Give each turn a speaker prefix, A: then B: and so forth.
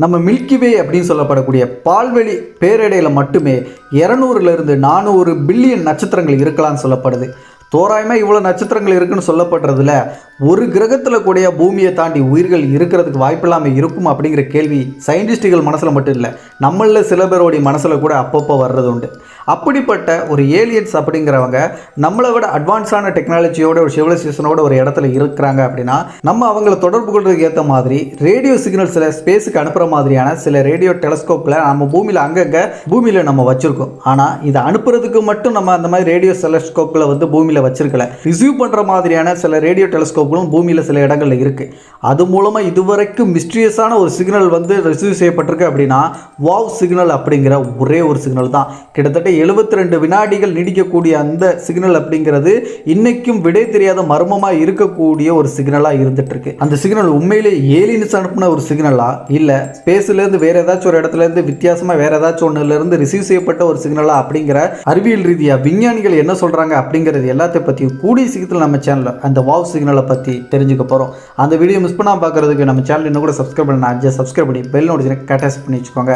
A: நம்ம மில்கி வே அப்படின்னு சொல்லப்படக்கூடிய பால்வெளி பேரடையில் மட்டுமே 200லிருந்து 400 பில்லியன் நட்சத்திரங்கள் இருக்கலாம்னு சொல்லப்படுது. தோராயமாக இவ்வளோ நட்சத்திரங்கள் இருக்குன்னு சொல்லப்படுறதுல ஒரு கிரகத்தில் கூடிய பூமியை தாண்டி உயிர்கள் இருக்கிறதுக்கு வாய்ப்பில்லாமல் இருக்கும் அப்படிங்கிற கேள்வி சயின்டிஸ்டுகள் மனசில் மட்டும் இல்லை, நம்மளில் சில பேரோடைய மனசில் கூட அப்பப்போ வர்றது உண்டு. அப்படிப்பட்ட ஒரு ஏலியன்ஸ் அப்படிங்கிறவங்க நம்மளை விட அட்வான்ஸான டெக்னாலஜியோட ஒரு சிவிலைசேஷனோட ஒரு இடத்துல இருக்கிறாங்க அப்படின்னா நம்ம அவங்கள தொடர்பு கொள்றதுக்கு ஏற்ற மாதிரி ரேடியோ சிக்னல்ஸில் ஸ்பேஸுக்கு அனுப்புகிற மாதிரியான சில ரேடியோ டெலஸ்கோப்பில் நம்ம பூமியில் அங்கங்கே பூமியில் நம்ம வச்சுருக்கோம். ஆனால் இதை அனுப்புறதுக்கு மட்டும் நம்ம அந்த மாதிரி ரேடியோ டெலஸ்கோப்பில் வந்து பூமியில் வச்சிருக்கல. ரிசீவ் பண்ணுற மாதிரியான சில ரேடியோ டெலஸ்கோப்களும் பூமியில் சில இடங்களில் இருக்குது. அது மூலமாக இதுவரைக்கும் மிஸ்டீரியஸான ஒரு சிக்னல் வந்து ரிசீவ் செய்யப்பட்டிருக்கு அப்படின்னா வாவ் சிக்னல் அப்படிங்கிற ஒரே ஒரு சிக்னல் தான். கிட்டத்தட்ட 72 வினாடிகள் நீடிக்கக்கூடிய அந்த சிக்னல் அப்படிங்கிறது இன்னைக்கும் விடை தெரியாத மர்மமாக இருக்கக்கூடிய ஒரு சிக்னலாக இருந்துட்டு இருக்கு. அந்த சிக்னல் உண்மையிலே ஏலியன்ஸ் அனுப்பின ஒரு சிக்னலா இல்லை ஸ்பேஸ்லேருந்து வேற ஏதாச்சும் ஒரு இடத்துலேருந்து வித்தியாசமாக வேற ஏதாச்சும் ஒன்றுலேருந்து ரிசீவ் செய்யப்பட்ட ஒரு சிக்னலா அப்படிங்கிற அறிவியல் ரீதியாக விஞ்ஞானிகள் என்ன சொல்கிறாங்க அப்படிங்கிறது எல்லாத்தையும் பற்றி கூடிய சீக்கிரத்தில் நம்ம சேனலில் அந்த வாவ் சிக்னலை பற்றி தெரிஞ்சுக்க போகிறோம். அந்த வீடியோ மிஸ் பண்ணாமல் பார்க்குறதுக்கு நம்ம சேனல் இன்னும் கூட சப்ஸ்கிரைப் பண்ணி பெல் நோட்டிஃபிகேஷன் அட்டாச் பண்ணி வச்சுக்கோங்க.